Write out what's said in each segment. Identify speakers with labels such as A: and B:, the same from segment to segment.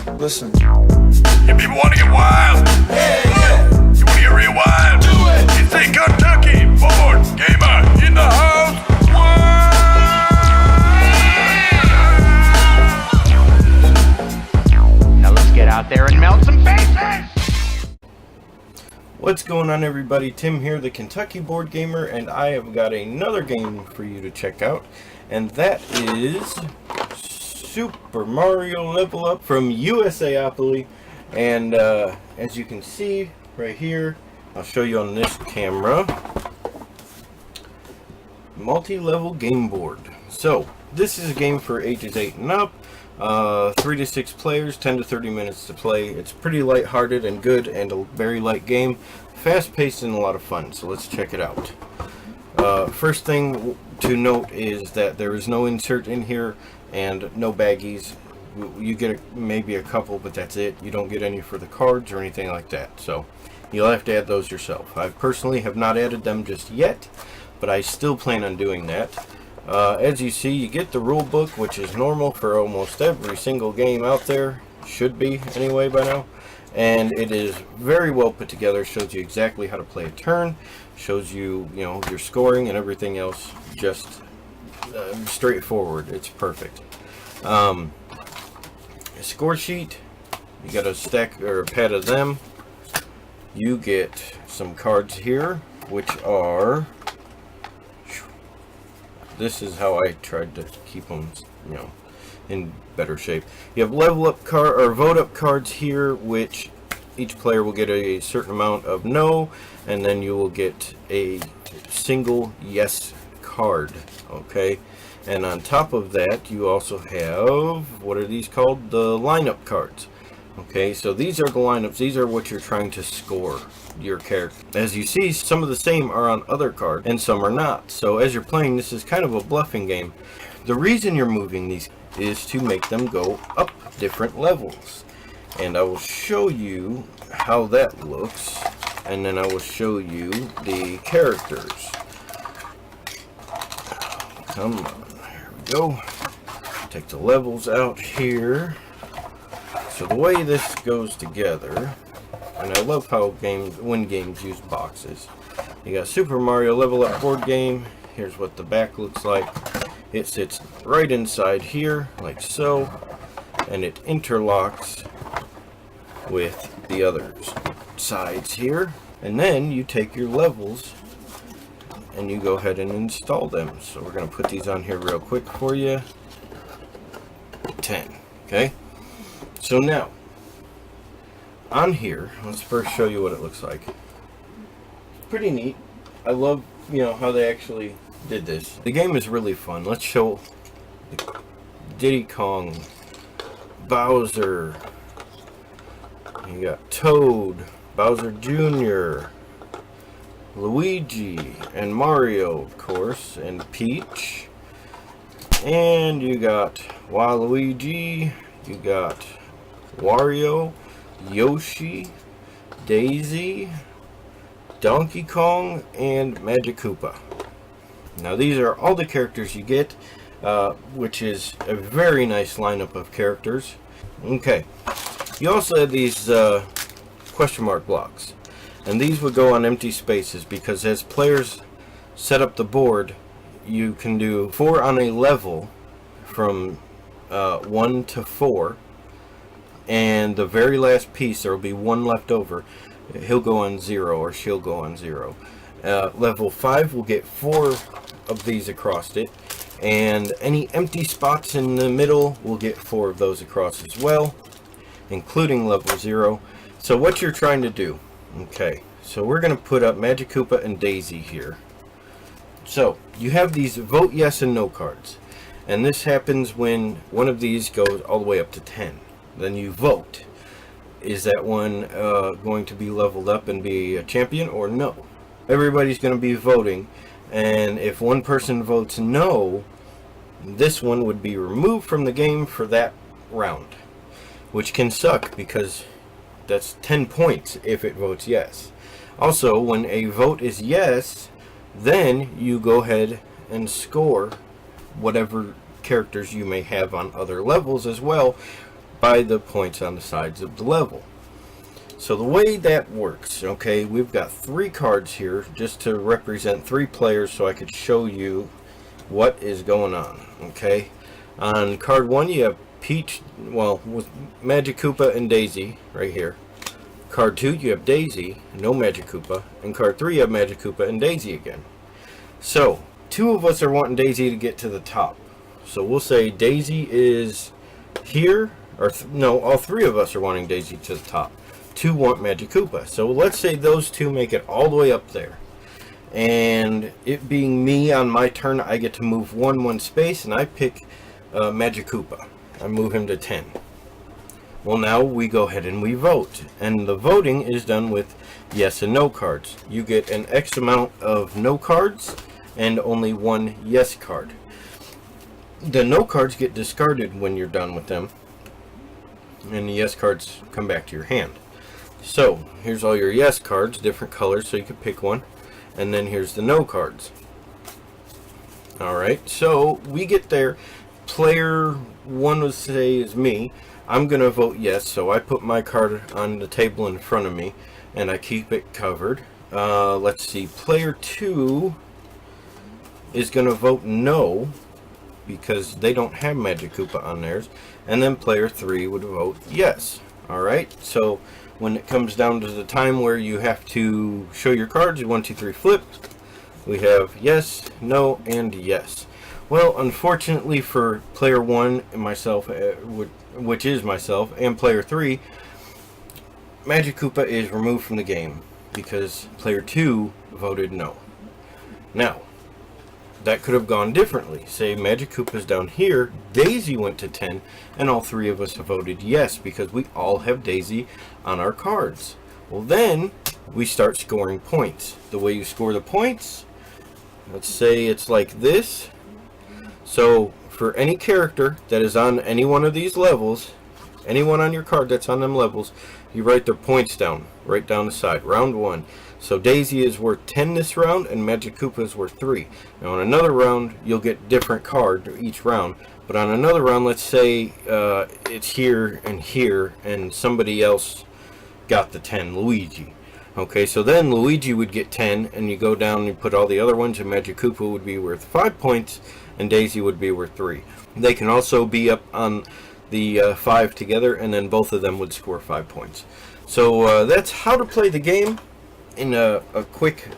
A: Listen.
B: You people want to get wild? Yeah. You want to get real wild? Do it. It's a Kentucky board gamer in the house.
C: Now let's get out there and melt some faces.
D: What's going on, everybody? Tim here, the Kentucky Board Gamer, and I have got another game for you to check out, and that is Super Mario Level Up from USAOPOLY. And as you can see right here, I'll show you on this camera, multi-level game board. So this is a game for ages 8 and up, 3 to 6 players, 10 to 30 minutes to play. It's pretty light-hearted and good, and a very light game, fast-paced and a lot of fun. So let's check it out. First thing to note is that there is no insert in here and no baggies. You get maybe a couple, but that's it. You don't get any for the cards or anything like that, so you'll have to add those yourself. I personally have not added them just yet, but I still plan on doing that. As you see, you get the rule book, which is normal for almost every single game out there. Should be anyway by now. And it is very well put together. Shows you exactly how to play a turn. Shows you, your scoring and everything else. Just straightforward. It's perfect. A score sheet. You got a stack or a pad of them. You get some cards here, which are. This is how I tried to keep them, in better shape. You have level up card or vote up cards here, which each player will get a certain amount of no, and then you will get a single yes card. Okay, and on top of that, you also have, what are these called? The lineup cards. Okay, so these are the lineups. These are what you're trying to score your character. As you see, some of the same are on other cards and some are not. So as you're playing, this is kind of a bluffing game. The reason you're moving these is to make them go up different levels. And I will show you how that looks, and then I will show you the characters. Come on, here we go. Take the levels out here. So the way this goes together, and I love how when games use boxes. You got Super Mario Level Up board game. Here's what the back looks like. It sits right inside here, like so, and it interlocks with the other sides here. And then you take your levels and you go ahead and install them. So we're going to put these on here real quick for you. 10, okay? So now, on here, let's first show you what it looks like. Pretty neat. I love, how they actually did this. The game is really fun. Let's show Diddy Kong, Bowser, you got Toad, Bowser Jr., Luigi, and Mario, of course, and Peach. And you got Waluigi, you got Wario, Yoshi, Daisy, Donkey Kong, and Magic Koopa. Now these are all the characters you get, which is a very nice lineup of characters. Okay, you also have these question mark blocks, and these would go on empty spaces because as players set up the board, you can do 4 on a level from 1 to 4. And the very last piece, there will be 1 left over. He'll go on 0 or she'll go on 0. Level 5 will get 4 of these across it. And any empty spots in the middle will get 4 of those across as well, including level 0. So what you're trying to do, okay, so we're going to put up Magic Koopa and Daisy here. So you have these vote yes and no cards. And this happens when one of these goes all the way up to 10. Then you vote. Is that one going to be leveled up and be a champion or no? Everybody's going to be voting, and if one person votes no, this one would be removed from the game for that round, which can suck because that's 10 points if it votes yes. Also, when a vote is yes, then you go ahead and score whatever characters you may have on other levels as well, by the points on the sides of the level. So the way that works, okay, we've got 3 cards here just to represent 3 players so I could show you what is going on, okay. On card 1 you have Peach, well, with Magic Koopa and Daisy right here. Card 2 you have Daisy, no Magic Koopa, and card 3 you have Magic Koopa and Daisy again. So 2 of us are wanting Daisy to get to the top. So we'll say Daisy is here, or no, all 3 of us are wanting Daisy to the top. 2 want Magic Koopa. So let's say those 2 make it all the way up there. And it being me on my turn, I get to move 1 space, and I pick Magic Koopa. I move him to 10. Well, now we go ahead and we vote. And the voting is done with yes and no cards. You get an X amount of no cards and only 1 yes card. The no cards get discarded when you're done with them, and the yes cards come back to your hand. So here's all your yes cards, different colors, so you can pick one, and then here's the no cards. Alright, so we get there. Player 1 would say is me. I'm gonna vote yes, so I put my card on the table in front of me and I keep it covered. Let's see, player 2 is gonna vote no because they don't have Magic Koopa on theirs, and then player 3 would vote yes. Alright, so when it comes down to the time where you have to show your cards, 1, 2, 3 flip, we have yes, no, and yes. Well, unfortunately for player 1 and myself, which is myself, and player 3, Magic Koopa is removed from the game because player 2 voted no. Now, that could have gone differently. Say Magic Koopa's down here, Daisy went to 10, and all 3 of us have voted yes because we all have Daisy on our cards. Well, then we start scoring points. The way you score the points, let's say it's like this. So for any character that is on any one of these levels, anyone on your card that's on them levels, you write their points down, right down the side. Round 1. So Daisy is worth 10 this round, and Magic Koopa is worth 3. Now on another round, you'll get different card each round. But on another round, let's say it's here, and somebody else got the 10, Luigi. Okay, so then Luigi would get 10, and you go down and you put all the other ones, and Magic Koopa would be worth 5 points, and Daisy would be worth 3. They can also be up on the 5 together, and then both of them would score 5 points. So that's how to play the game in a quick,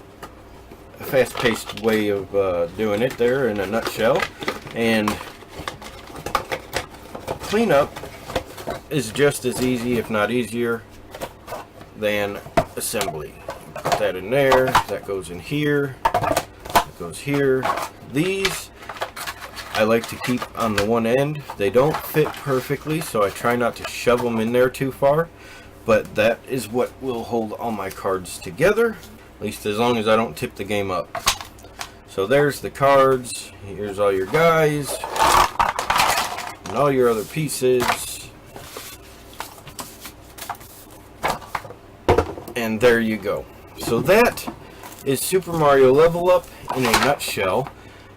D: fast-paced way of doing it there in a nutshell. And cleanup is just as easy, if not easier, than assembly. Put that in there, that goes in here, that goes here. These I like to keep on the one end. They don't fit perfectly, so I try not to shove them in there too far, but that is what will hold all my cards together, at least as long as I don't tip the game up. So there's the cards, here's all your guys, and all your other pieces, and there you go. So that is Super Mario Level Up in a nutshell.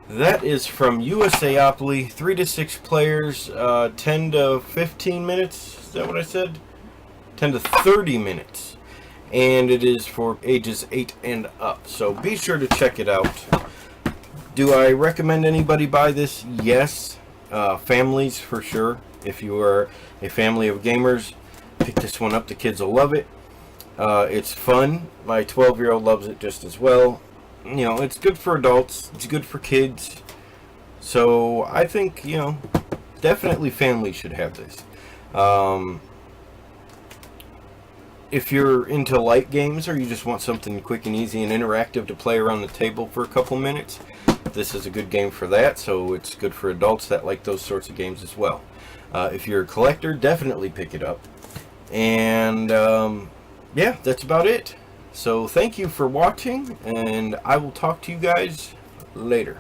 D: That is from USAOPOLY, 3 to 6 players, 10 to 15 minutes, is that what I said? 10 to 30 minutes. And it is for ages 8 and up, so be sure to check it out. Do I recommend anybody buy this? Yes. Families for sure. If you are a family of gamers, pick this one up. The kids will love it. It's fun. My 12-year-old loves it just as well. You know, it's good for adults. It's good for kids. So I think, you know, definitely families should have this. If you're into light games or you just want something quick and easy and interactive to play around the table for a couple minutes, this is a good game for that. So it's good for adults that like those sorts of games as well. If you're a collector, definitely pick it up. And yeah, that's about it. So thank you for watching, and I will talk to you guys later.